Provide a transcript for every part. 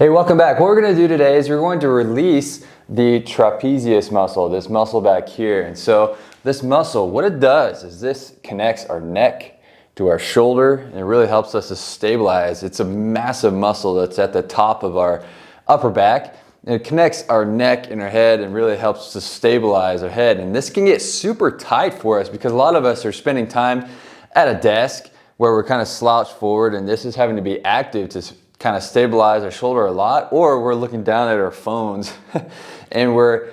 Hey, welcome back. What we're going to do today is we're going to release the trapezius muscle, this muscle back here. And so this muscle, what it does is this connects our neck to our shoulder, and it really helps us to stabilize. It's a massive muscle that's at the top of our upper back. And it connects our neck and our head and really helps to stabilize our head. And this can get super tight for us because a lot of us are spending time at a desk where we're kind of slouched forward, and this is having to be active to kind of stabilize our shoulder a lot, or we're looking down at our phones and we're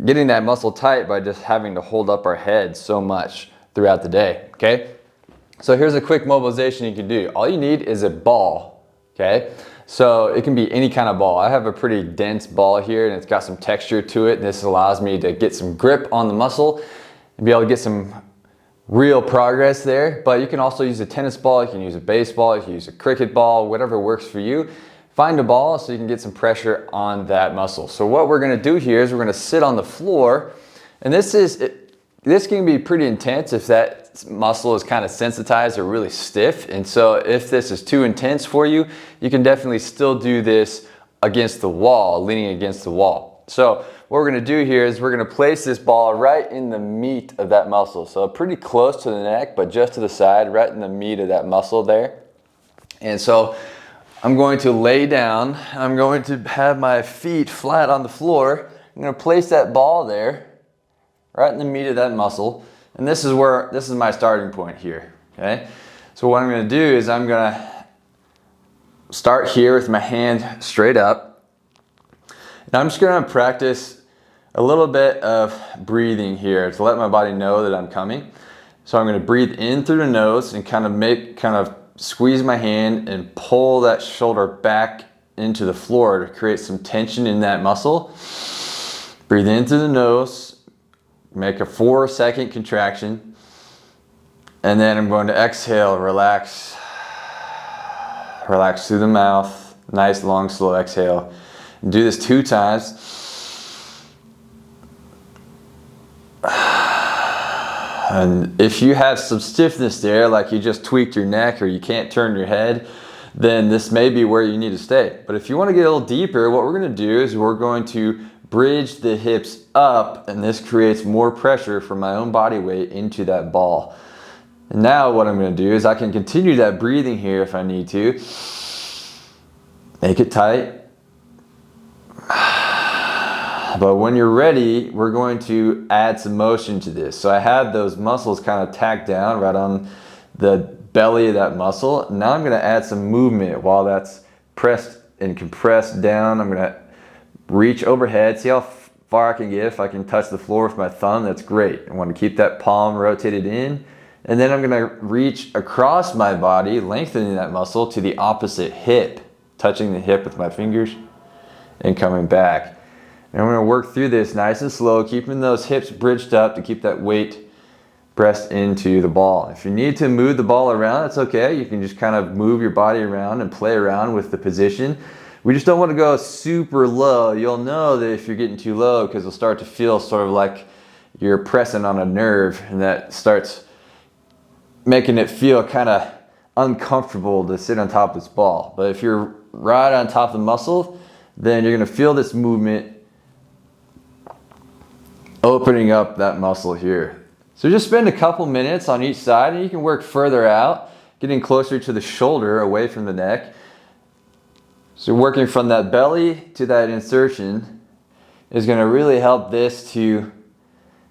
getting that muscle tight by just having to hold up our head so much throughout the day, okay? So here's a quick mobilization you can do. All you need is a ball, okay? So it can be any kind of ball. I have a pretty dense ball here and it's got some texture to it. This allows me to get some grip on the muscle and be able to get some real progress there. But you can also use a tennis ball, you can use a baseball, you can use a cricket ball, whatever works for you. Find a ball so you can get some pressure on that muscle. So what we're gonna do here is we're gonna sit on the floor, and this can be pretty intense if that muscle is kind of sensitized or really stiff. And so if this is too intense for you, you can definitely still do this against the wall, leaning against the wall. So what we're going to do here is we're going to place this ball right in the meat of that muscle. So pretty close to the neck, but just to the side, right in the meat of that muscle there. And so I'm going to lay down. I'm going to have my feet flat on the floor. I'm going to place that ball there, right in the meat of that muscle. And this is my starting point here, okay? So what I'm going to do is I'm going to start here with my hand straight up. And I'm just going to practice a little bit of breathing here to let my body know that I'm coming. So I'm going to breathe in through the nose and kind of squeeze my hand and pull that shoulder back into the floor to create some tension in that muscle. Breathe in through the nose, make a 4-second contraction, and then I'm going to exhale, relax through the mouth, nice long slow exhale. Do this 2 times. And if you have some stiffness there, like you just tweaked your neck or you can't turn your head, then this may be where you need to stay. But if you want to get a little deeper, what we're going to do is we're going to bridge the hips up, and this creates more pressure from my own body weight into that ball. And now what I'm going to do is I can continue that breathing here if I need to. Make it tight. But when you're ready, we're going to add some motion to this. So I have those muscles kind of tacked down right on the belly of that muscle. Now I'm going to add some movement while that's pressed and compressed down. I'm going to reach overhead, see how far I can get. If I can touch the floor with my thumb, that's great. I want to keep that palm rotated in. And then I'm going to reach across my body, lengthening that muscle to the opposite hip, touching the hip with my fingers and coming back. And I'm going to work through this nice and slow, keeping those hips bridged up to keep that weight pressed into the ball. If you need to move the ball around, that's okay. You can just kind of move your body around and play around with the position. We just don't want to go super low. You'll know that if you're getting too low because you'll start to feel sort of like you're pressing on a nerve, and that starts making it feel kind of uncomfortable to sit on top of this ball. But if you're right on top of the muscle, then you're going to feel this movement opening up that muscle here. So just spend a couple minutes on each side, and you can work further out, getting closer to the shoulder away from the neck. So working from that belly to that insertion is going to really help this to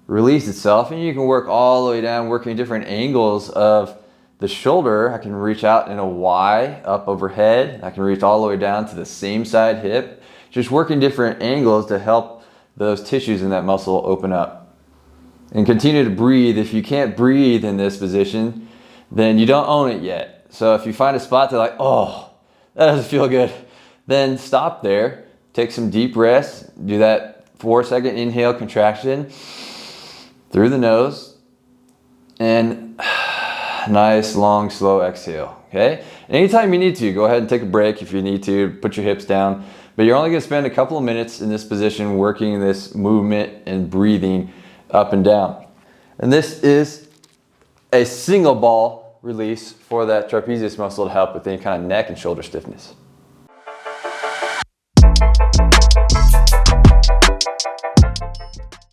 release itself. And you can work all the way down, working different angles of the shoulder. I can reach out in a Y up overhead. I can reach all the way down to the same side hip. Just working different angles to help those tissues in that muscle open up. And continue to breathe. If you can't breathe in this position, then you don't own it yet. So if you find a spot that like, oh, that doesn't feel good, then stop there. Take some deep breaths. Do that 4-second inhale contraction through the nose. And nice, long, slow exhale, okay? Anytime you need to, go ahead and take a break if you need to, put your hips down. But you're only gonna spend a couple of minutes in this position working this movement and breathing up and down. And this is a single ball release for that trapezius muscle to help with any kind of neck and shoulder stiffness.